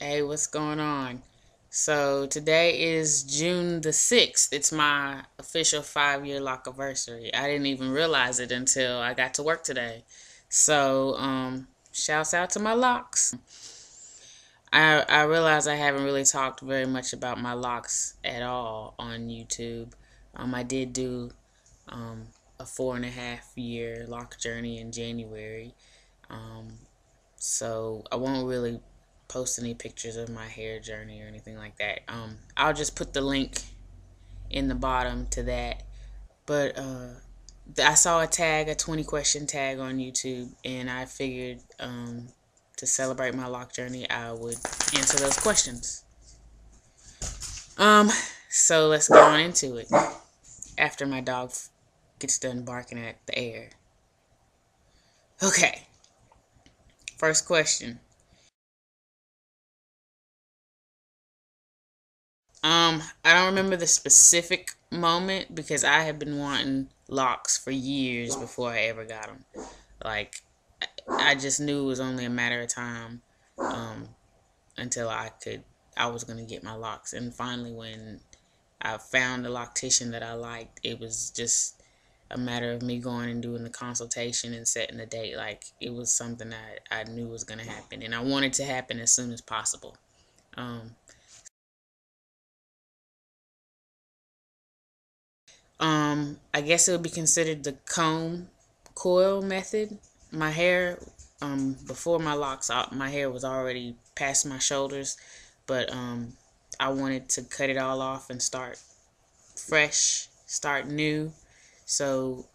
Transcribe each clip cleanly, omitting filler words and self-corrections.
Hey, what's going on? So today is June the 6th. It's my official 5-year Loc Anniversary. I didn't even realize it until I got to work today. So, shouts out to my locks. I realize I haven't really talked very much about my locks at all on YouTube. I did do um, a 4.5-year lock journey in January. Um, So I won't really post any pictures of my hair journey or anything like that. I'll just put the link in the bottom to that. But I saw a 20 question tag on YouTube, and I figured to celebrate my lock journey, I would answer those questions. Um, so let's get on into it. After my dog gets done barking at the air. Okay, first question. I don't remember the specific moment because I have been wanting locks for years before I ever got them. Like, I just knew it was only a matter of time um, until I was gonna get my locks. And finally, when I found a loctician that I liked, it was just a matter of me going and doing the consultation and setting the date. Like, it was something that I knew was gonna happen, and I wanted to happen as soon as possible. Um, I guess it would be considered the comb coil method. My hair, before my locks, my hair was already past my shoulders, but I wanted to cut it all off and start fresh, start new. So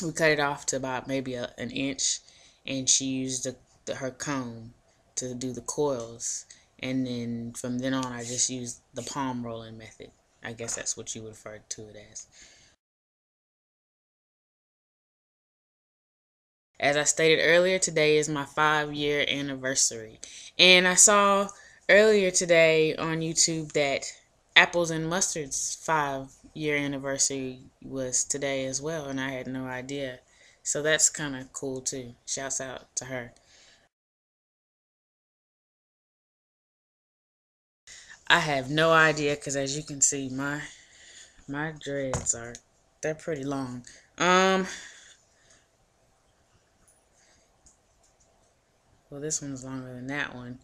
we cut it off to about maybe an inch, and she used her comb to do the coils. And then from then on, I just used the palm rolling method. I guess that's what you would refer to it as. As I stated earlier, today is my 5-year anniversary. And I saw earlier today on YouTube that Apples and Mustard's 5-year anniversary was today as well, and I had no idea. So that's kind of cool too. Shouts out to her. I have no idea because as you can see, my dreads they're pretty long. Well, this one's longer than that one.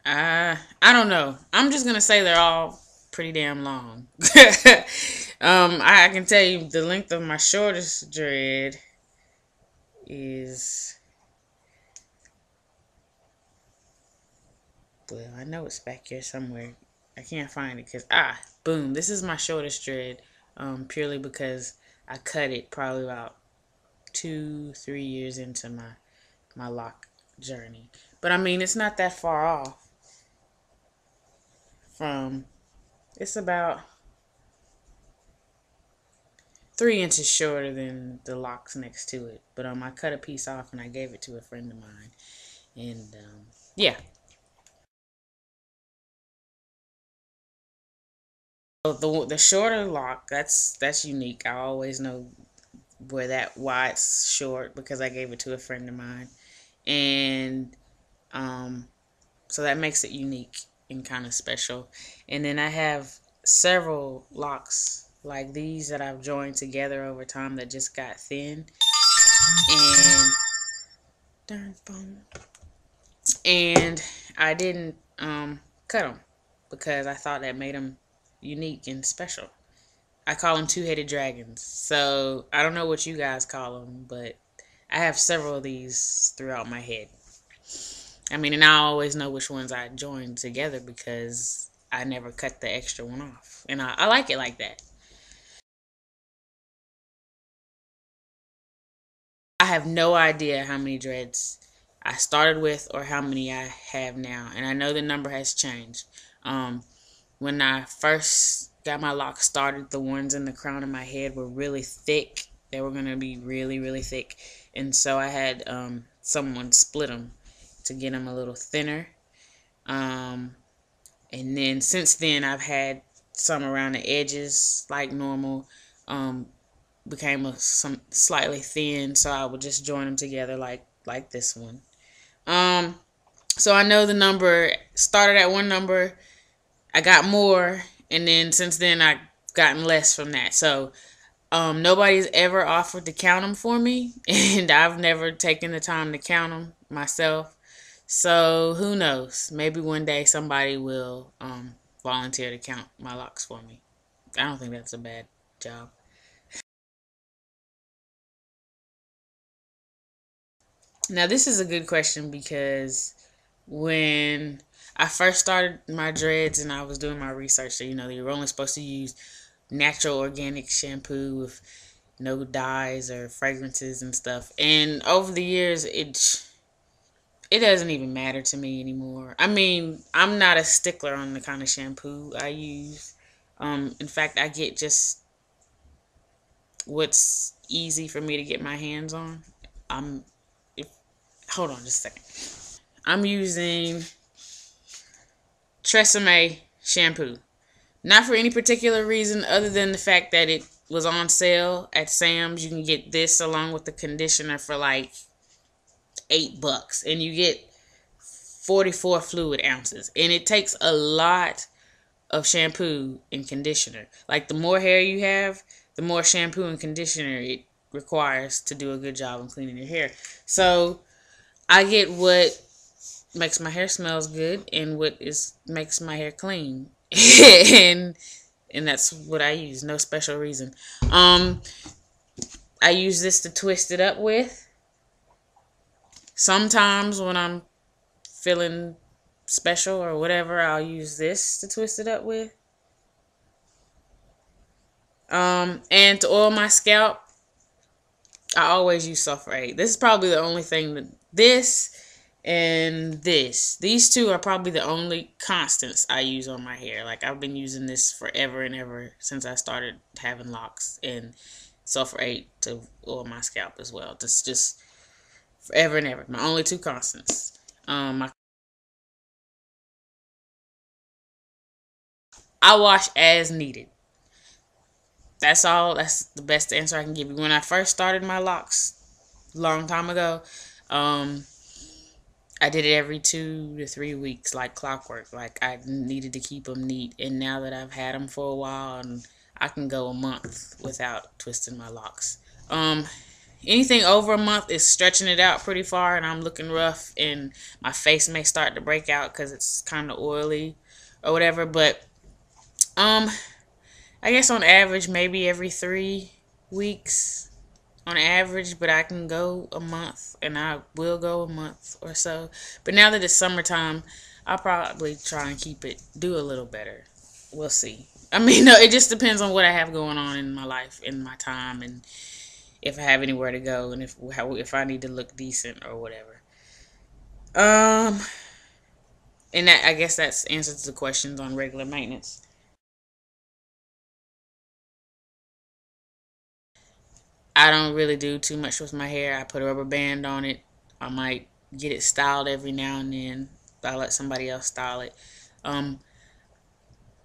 I don't know. I'm just gonna say they're all pretty damn long. I can tell you the length of my shortest dread is, well, I know it's back here somewhere. I can't find it because boom, this is my shortest dread. Purely because I cut it probably about 2-3 years into my lock journey. But I mean, it's not that far off from. It's about 3 inches shorter than the locks next to it. But I cut a piece off and I gave it to a friend of mine. And yeah. So the shorter lock, that's unique. I always know why it's short because I gave it to a friend of mine. And um so that makes it unique and kind of special. And then I have several locks like these that I've joined together over time that just got thin. And darn phone. And I didn't cut them because I thought that made them unique and special. I call them two-headed dragons. So I don't know what you guys call them, but I have several of these throughout my head. I mean, and I always know which ones I joined together because I never cut the extra one off. And I like it like that. I have no idea how many dreads I started with or how many I have now. And I know the number has changed. Um, when I first got my locks started, the ones in the crown of my head were really thick. They were going to be really, really thick. And so I had someone split them to get them a little thinner. Um, and then since then, I've had some around the edges like normal. Um, became slightly thin, so I would just join them together like this one. So I know the number started at one number. I got more, and then since then I've gotten less from that. So nobody's ever offered to count them for me, and I've never taken the time to count them myself. So who knows? Maybe one day somebody will volunteer to count my locks for me. I don't think that's a bad job. Now this is a good question because when I first started my dreads and I was doing my research, so you're only supposed to use natural organic shampoo with no dyes or fragrances and stuff. And over the years, it doesn't even matter to me anymore. I mean, I'm not a stickler on the kind of shampoo I use. In fact, I get just what's easy for me to get my hands on. I'm if hold on just a second. I'm using Tresemme shampoo. Not for any particular reason other than the fact that it was on sale at Sam's. You can get this along with the conditioner for like $8, and you get 44 fluid ounces. And it takes a lot of shampoo and conditioner. Like the more hair you have, the more shampoo and conditioner it requires to do a good job of cleaning your hair. So I get what makes my hair smells good and what is makes my hair clean. and and that's what I use. No special reason. I use this to twist it up with. Sometimes when I'm feeling special or whatever, I'll use this to twist it up with. And to oil my scalp, I always use sulfur 8. This is probably the only thing that these two are probably the only constants I use on my hair. Like I've been using this forever and ever since I started having locks, and sulfur 8 to oil my scalp as well. That's just forever and ever. My only two constants. I wash as needed. That's all. That's the best answer I can give you. When I first started my locks, a long time ago, um, I did it every 2 to 3 weeks, like clockwork. Like I needed to keep them neat. And now that I've had them for a while, and I can go a month without twisting my locks. Um, Anything over a month is stretching it out pretty far, and I'm looking rough, and my face may start to break out because it's kind of oily or whatever. But um, I guess on average, maybe every 3 weeks on average, but I can go a month, and I will go a month or so. But now that it's summertime, I'll probably try and do a little better. We'll see. I mean, no, it just depends on what I have going on in my life, in my time, and if I have anywhere to go, and if I need to look decent or whatever. Um, and that I guess that's answers to the questions on regular maintenance. I don't really do too much with my hair. I put a rubber band on it. I might get it styled every now and then. I let somebody else style it. Um,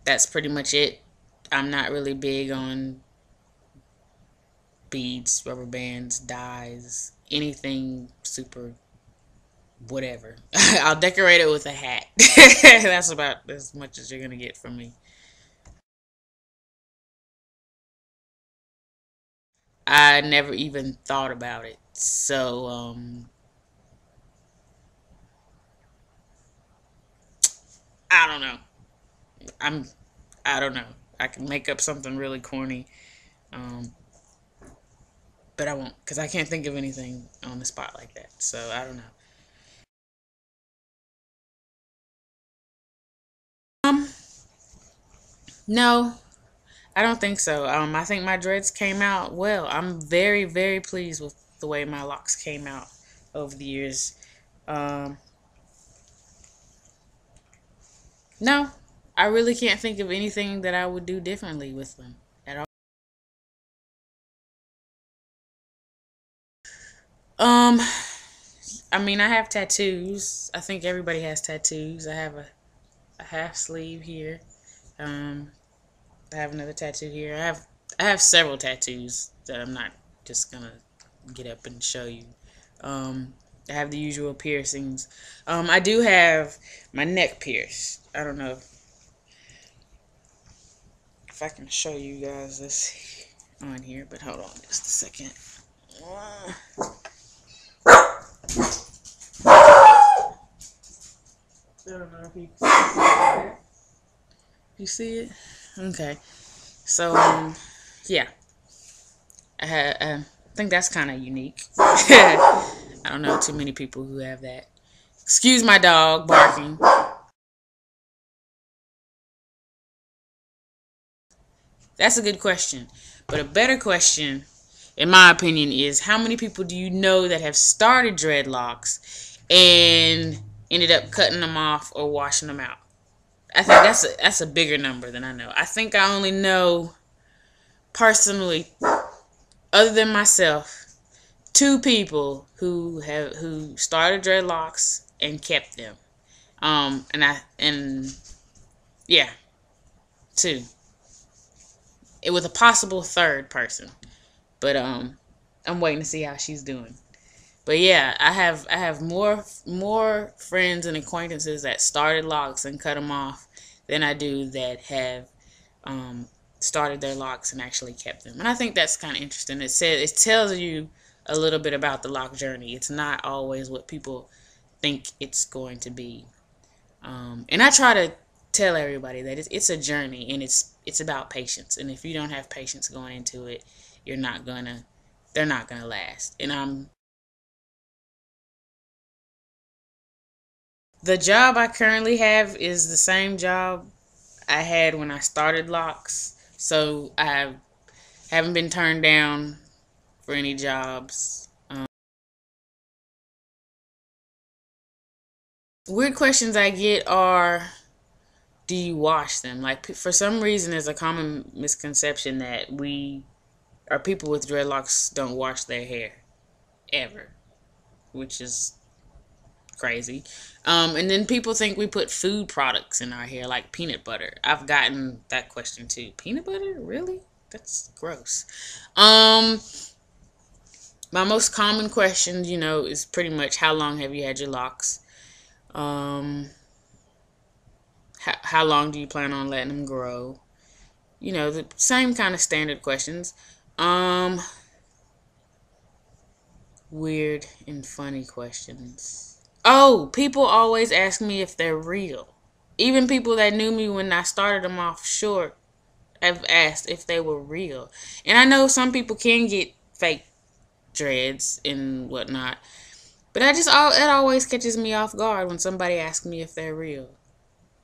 that's pretty much it. I'm not really big on beads, rubber bands, dyes, anything super whatever. I'll decorate it with a hat. That's about as much as you're gonna get from me. I never even thought about it. So I don't know. I'm I don't know. I can make up something really corny, um, but I won't because I can't think of anything on the spot like that. So I don't know. Um, no, I don't think so. I think my dreads came out well. I'm very, very pleased with the way my locks came out over the years. Um, no, I really can't think of anything that I would do differently with them at all. Um, I mean, I have tattoos. I think everybody has tattoos. I have a half sleeve here. Um, I have another tattoo here. I have several tattoos that I'm not just gonna get up and show you. Um, I have the usual piercings. I do have my neck pierced. I don't know if I can show you guys this on here, but hold on just a second. I don't know if you can see it. You see it? Okay. So, yeah. I think that's kind of unique. I don't know too many people who have that. Excuse my dog barking. That's a good question. But a better question, in my opinion, is how many people do you know that have started dreadlocks and ended up cutting them off or washing them out? I think that's a bigger number than I know. I think I only know personally, other than myself, 2 people who started dreadlocks and kept them. And yeah, 2. It was a possible 3rd person, but I'm waiting to see how she's doing. But yeah, I have more friends and acquaintances that started locks and cut them off than I do that have started their locks and actually kept them. And I think that's kind of interesting. It tells you a little bit about the lock journey. It's not always what people think it's going to be. And I try to tell everybody that it's a journey, and it's about patience. And if you don't have patience going into it, they're not gonna last. And the job I currently have is the same job I had when I started locks. So I haven't been turned down for any jobs. Weird questions I get are, do you wash them? Like, for some reason, there's a common misconception that people with dreadlocks don't wash their hair ever, which is crazy. And then people think we put food products in our hair, like peanut butter. I've gotten that question too. Peanut butter? Really? That's gross. My most common question, is pretty much, how long have you had your locks? How long do you plan on letting them grow? The same kind of standard questions. Weird and funny questions. Oh, people always ask me if they're real. Even people that knew me when I started them off short have asked if they were real. And I know some people can get fake dreads and whatnot, but it always catches me off guard when somebody asks me if they're real.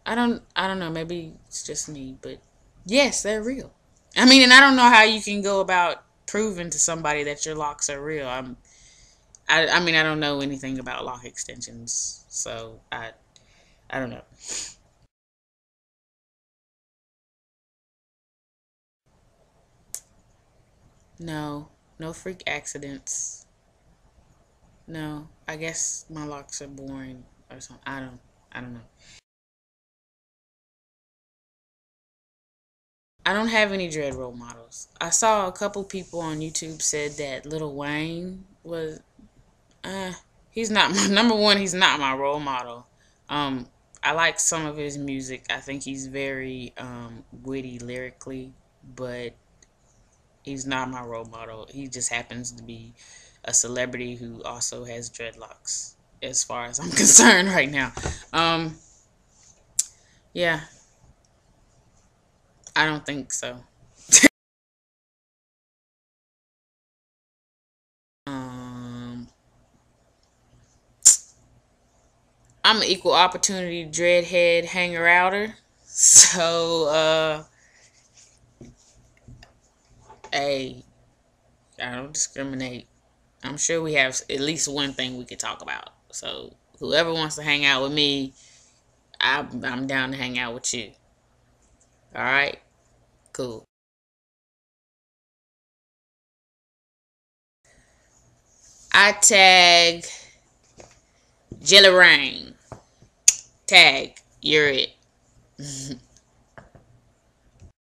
I don't know, maybe it's just me, but yes, they're real. I mean, and I don't know how you can go about proving to somebody that your locks are real. I mean, I don't know anything about lock extensions, so I don't know. No, no freak accidents. No, I guess my locks are boring or something. I don't know. I don't have any dread role models. I saw a couple people on YouTube said that Lil Wayne was uh he's not my number one, he's not my role model. Um I like some of his music. I think he's very witty lyrically, but he's not my role model. He just happens to be a celebrity who also has dreadlocks, as far as I'm concerned right now. Um, yeah, I don't think so. Um, I'm an equal opportunity dreadhead hanger outer. So, hey, I don't discriminate. I'm sure we have at least one thing we could talk about. So, whoever wants to hang out with me, I'm down to hang out with you. All right, cool. I tag Jelly Rain. Tag, you're it.